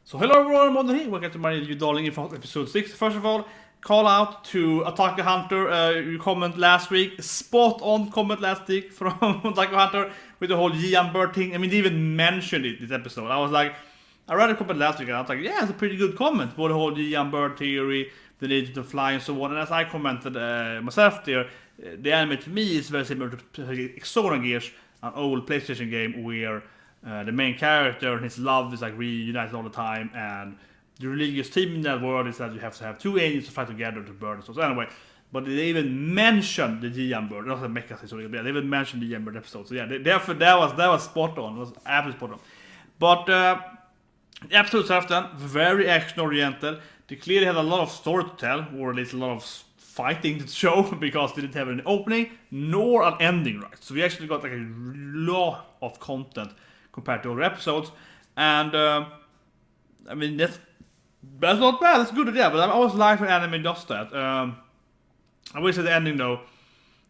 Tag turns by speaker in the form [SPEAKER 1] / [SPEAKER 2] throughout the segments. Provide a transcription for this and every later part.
[SPEAKER 1] So hello everyone, Myrmonden here. Welcome to my new Darling In the Franxx episode 6. First of all, call out to Attack Hunter. You comment last week, spot on comment last week from Attack Hunter with the whole Gian Bird thing. I mean, they even mentioned it this episode. I was like, I read a comment last week and I was like, yeah, it's a pretty good comment about the whole Gian Bird theory, the need to fly and so on. And as I commented myself there, the anime to me is very similar to Exogears, an old PlayStation game where the main character and his love is like reunited all the time, and the religious theme in that world is that you have to have two angels to fight together to burn. So anyway, but they even mentioned the Gian Bird, not the mecha, so they even mentioned the Gian Bird episode. So yeah, therefore that was spot on. It was absolutely spot on. But the episode itself then, very action oriented. They clearly had a lot of story to tell, or at least a lot of fighting to show, because they didn't have an opening nor an ending, right? So we actually got like a lot of content compared to other episodes, and I mean that's not bad. It's good, yeah. But I always like when anime does that. I wish at the ending though,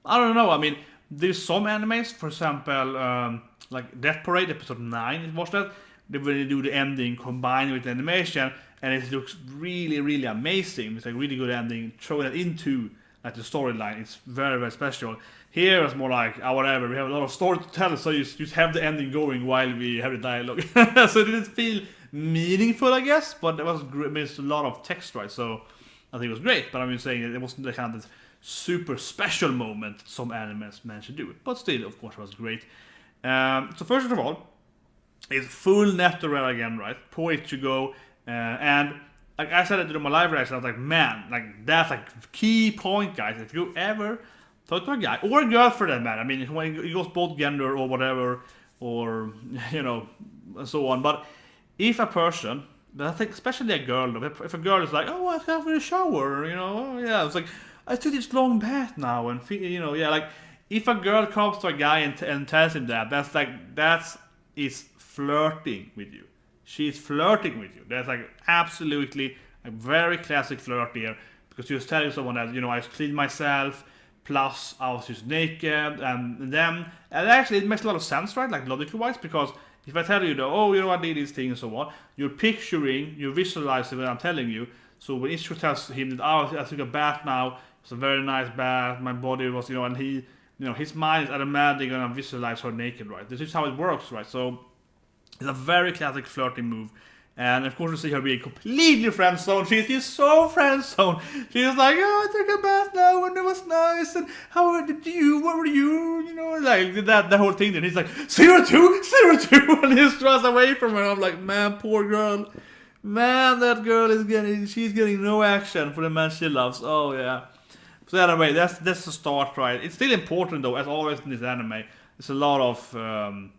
[SPEAKER 1] I don't know. I mean, there's some animes, for example, like Death Parade episode 9. You watched that? When they do the ending combined with the animation, and it looks really, really amazing. It's like really good ending, throwing it into like the storyline. It's very, very special. Here it's more like, whatever, we have a lot of story to tell, so you just have the ending going while we have the dialogue. So it didn't feel meaningful, I guess, but it was a lot of text, right? So I think it was great, but I'm saying it wasn't the kind of super special moment some animes managed to do. But still, of course, it was great. So first of all, it's full natural again, right? Poet to go, and like I said it to my live reaction, I was like, man, like that's like key point, guys. If you ever talk to a guy or a girl for that matter, I mean, when it goes both gender or whatever, or you know, and so on. But if a person, but I think especially a girl, if a girl is like, oh, I have a shower, you know, oh, yeah, it's like I took this long bath now, and you know, yeah, like if a girl comes to a guy and tells him that, is flirting with you. She's flirting with you. That's like absolutely a very classic flirt here, because you're telling someone that, you know, I cleaned myself, plus I was just naked, and actually it makes a lot of sense, right? Like logically wise, because if I tell you that, oh, you know, I did these things and so on, you're visualizing what I'm telling you. So when Ishru tells him that, oh, I took a bath now, it's a very nice bath, my body was, you know, and he, you know, his mind is automatically gonna visualize her naked, right? This is how it works, right? So it's a very classic flirting move. And of course, you see her being completely friend-zoned. She's so friend-zoned. She's like, oh, I took a bath now and it was nice. And how did you? What were you? You know, like that whole thing. And he's like, 02, 02. And he just runs away from her. I'm like, man, poor girl. Man, that girl she's getting no action for the man she loves. Oh, yeah. So anyway, that's the start, right? It's still important, though, as always in this anime. There's a lot of,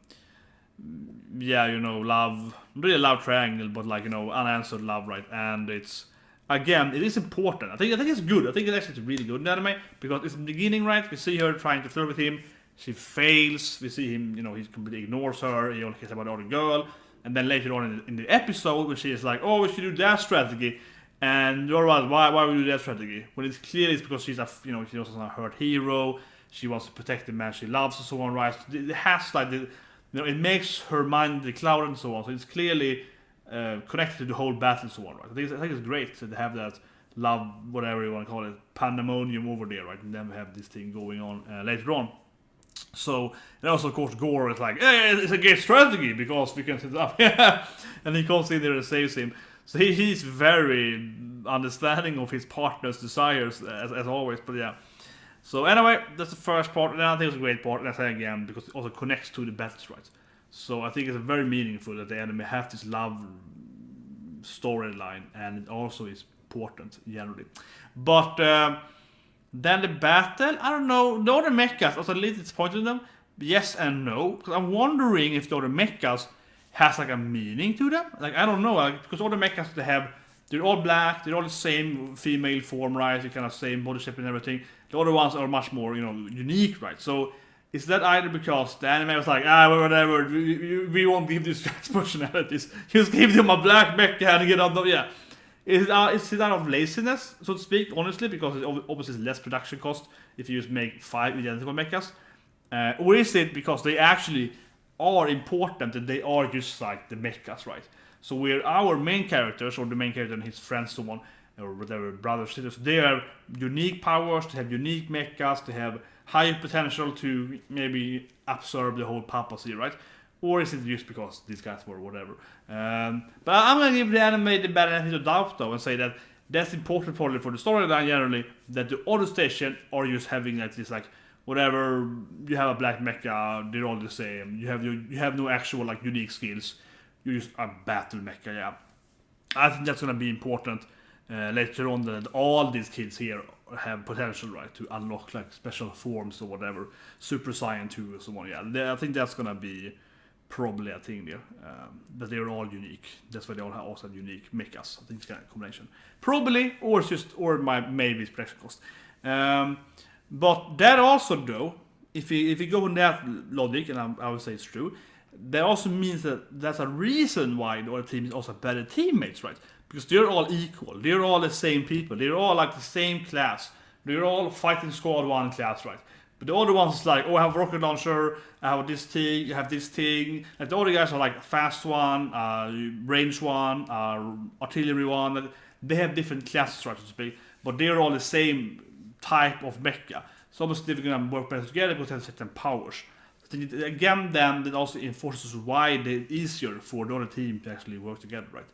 [SPEAKER 1] yeah, you know, love, really love triangle, but like, you know, unanswered love, right? And it's, again, it is important. I think it's good. I think it's actually really good in the anime, because it's the beginning, right? We see her trying to flirt with him. She fails. We see him, you know, he completely ignores her. He only cares about the other girl. And then later on in the episode, when she is like, oh, we should do that strategy. And you're right, why would we do that strategy? When it's clear it's because she's a, you know, she's also a hurt hero. She wants to protect the man she loves and so on, right? It has like the, you know, it makes her mind the cloud and so on. So it's clearly connected to the whole battle and so on, right? I think it's great to have that love, whatever you want to call it, pandemonium over there, right? And then we have this thing going on later on. So, and also of course Gore is like, hey, it's a great strategy because we can set it up. And he comes in there and saves him. So he's very understanding of his partner's desires as always, but yeah. So anyway, that's the first part, and I think it's a great part, and I say again, because it also connects to the battles, right? So I think it's very meaningful that the anime have this love storyline, and it also is important, generally. But then the battle, I don't know, the other mechas, I was a little disappointed in them, yes and no, because I'm wondering if the other mechas has like a meaning to them, like I don't know, like, because all the mechas they're all black, they're all the same female form, right? The kind of same body shape and everything. The other ones are much more, you know, unique, right? So is that either because the anime was like, whatever, we won't give these guys personalities, just give them a black mecha and get on the, yeah. Is it out of laziness, so to speak, honestly, because it obviously is less production cost if you just make 5 identical mechas? Or is it because they actually are important and they are just like the mechas, right? So where our main characters, or the main character and his friends, so on, or whatever, brothers, sisters, they have unique powers, they have unique mechas, they have high potential to maybe absorb the whole papacy, right? Or is it just because these guys were whatever? But I'm gonna give the anime the benefit of doubt though, and say that that's important probably for the storyline generally, that the other station are just having like this like whatever, you have a black mecha, they're all the same. You have no actual like unique skills. You just a battle mecha, yeah. I think that's gonna be important later on, that all these kids here have potential, right, to unlock like special forms or whatever, Super Saiyan 2 or so on. Yeah, I think that's gonna be probably a thing there. But they're all unique. That's why they all also have unique mechas. I think it's kind of a combination. Probably, or it's just, or maybe it's production cost. But that also though, if you go on that logic, and I would say it's true, that also means that that's a reason why the other team is also better teammates, right? Because they're all equal, they're all the same people, they're all like the same class, they're all fighting squad 1 class, right? But the other ones is like, oh, I have a rocket launcher, I have this thing, you have this thing. Like the other guys are like fast one, range one, artillery one. They have different classes, right, to speak, but they're all the same type of mecha. So obviously they're gonna work better together because they have certain powers. Again, then that also enforces why it's easier for the other team to actually work together, right?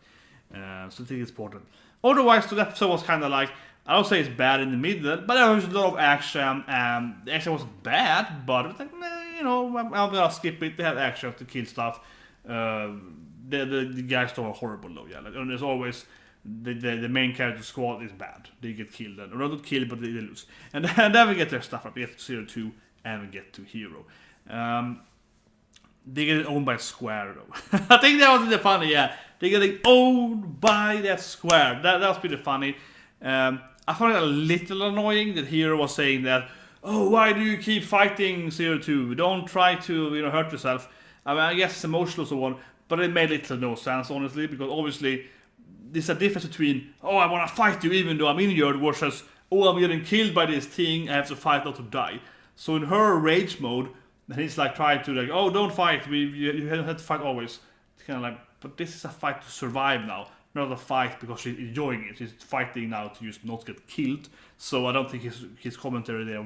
[SPEAKER 1] So I think it's important. Otherwise, the episode was kind of like, I don't say it's bad in the middle, but there was a lot of action, and the action wasn't bad, but it was like, you know, I'm gonna skip it. They had action to kill stuff. The guys are horrible though, yeah. Like, and there's always the main character squad is bad. They get killed, or not killed, but they lose. And then we get their stuff up. We get to 0-2, and we get to Hero. They get owned by Square though. I think that was really funny, yeah. They get owned by that Square. That was pretty funny. I found it a little annoying that Hero was saying that, oh, why do you keep fighting 0-2? Don't try to, you know, hurt yourself. I mean, I guess it's emotional so on, but it made little no sense, honestly, because obviously there's a difference between, oh, I want to fight you even though I'm injured, versus, oh, I'm getting killed by this thing, I have to fight not to die. So in her rage mode, and he's like trying to like, oh, don't fight, you have to fight always. It's kind of like, but this is a fight to survive now, not a fight because she's enjoying it. She's fighting now to just not get killed. So I don't think his commentary there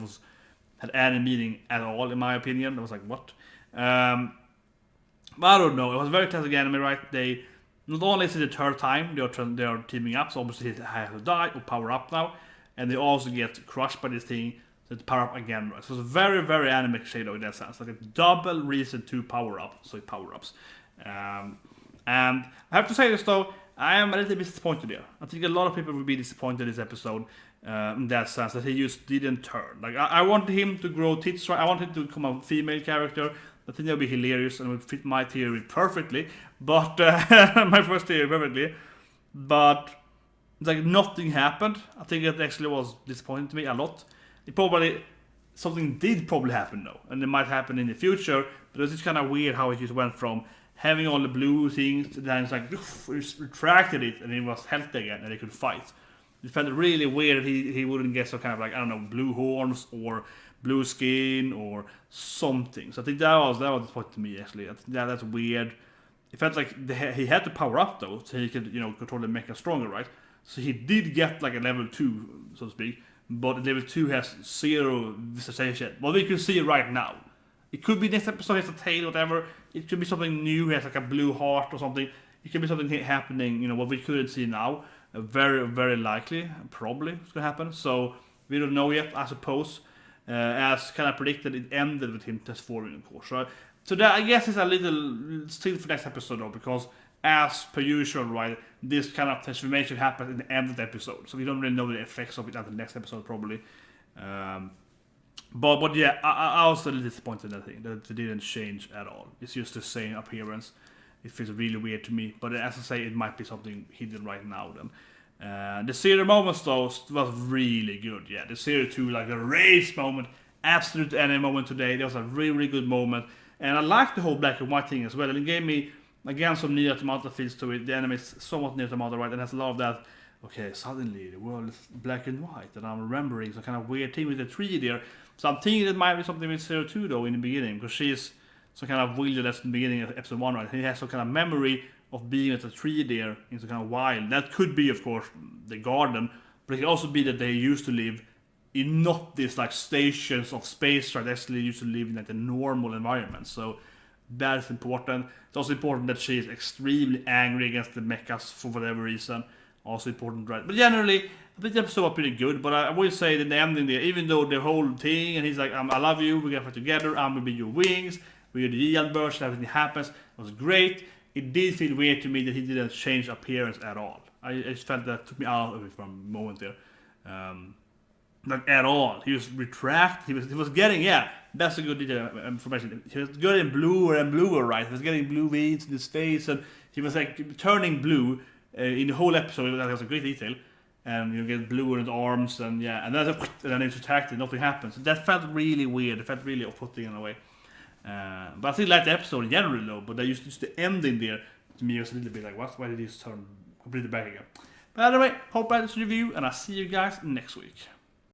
[SPEAKER 1] had any meaning at all, in my opinion. I was like, what? But I don't know. It was a very classic anime, right? They not only is it the third time they are teaming up, so obviously they have to die or power up now, and they also get crushed by this thing. So they power up again, right? So it's a very, very anime shadow in that sense, like a double reason to power up, so it power ups. And I have to say this though, I am a little bit disappointed there. I think a lot of people will be disappointed in this episode, in that sense, that he just didn't turn. Like I wanted him to grow tits, right? I wanted him to become a female character. I think that would be hilarious and would fit my theory perfectly. But my first theory perfectly. But it's like nothing happened. I think it actually was disappointing to me a lot. Something did probably happen though, and it might happen in the future. But it's just kind of weird how it just went from having all the blue things, then it's like retracted it, and it was healthy again, and they could fight. It felt really weird. He wouldn't get some kind of like, I don't know, blue horns or blue skin or something. So I think that was the point to me actually. I think that's weird. It felt like he had to power up though, so he could, you know, control the mecha stronger, right? So he did get like a level 2, so to speak, but level 2 has 0 visitation. Well, we can see it right now. It could be next episode has a tail, whatever. It could be something new, has like a blue heart or something. It could be something happening, you know, what we couldn't see now. Very, very likely, probably it's gonna happen. So we don't know yet, I suppose. As kind of predicted, it ended with him transforming, of course. Right? So that, I guess, is a little still for next episode though, because as per usual, right, this kind of transformation happens in the end of the episode. So we don't really know the effects of it until the next episode, probably. But yeah, I was a little disappointed in that thing, that it didn't change at all. It's just the same appearance. It feels really weird to me, but as I say, it might be something hidden right now then. The Zero moments though was really good, yeah. The 0-2, like the race moment, absolute anime moment today. There was a really, really good moment. And I liked the whole black and white thing as well. And it gave me, again, some Nier Automata feels to it. The anime is somewhat Nier Automata, right? And has a lot of that, okay, suddenly the world is black and white. And I'm remembering some kind of weird thing with the tree there. So I'm thinking it might be something with 0-2 though in the beginning, because she's some kind of wilderness in the beginning of episode 1, right? He has some kind of memory of being at a tree there in some kind of wild. That could be, of course, the garden, but it could also be that they used to live in not these like stations of space, right? They actually used to live in like the normal environment. So that is important. It's also important that she is extremely angry against the mechas for whatever reason. Also important, right? But generally, I think the episode was pretty good. But I will say that the ending there, even though the whole thing, and he's like, I love you, we're gonna fight together, I'm gonna be your wings, we're the Ian burst, everything happens. It was great. It did feel weird to me that he didn't change appearance at all. I just felt that took me out of it for a moment there. Like at all. He was retracted. He was getting, that's a good information. He was getting bluer and bluer, right? He was getting blue veins in his face, and he was like turning blue in the whole episode. That was a great detail. And you get blue in his arms, and then he's attacked and nothing happens. That felt really weird. It felt really off-putting in a way. But I still like the episode in general though. But just the ending there to me was a little bit like, what? Why did he turn completely back again? But anyway, hope I had this review, and I'll see you guys next week.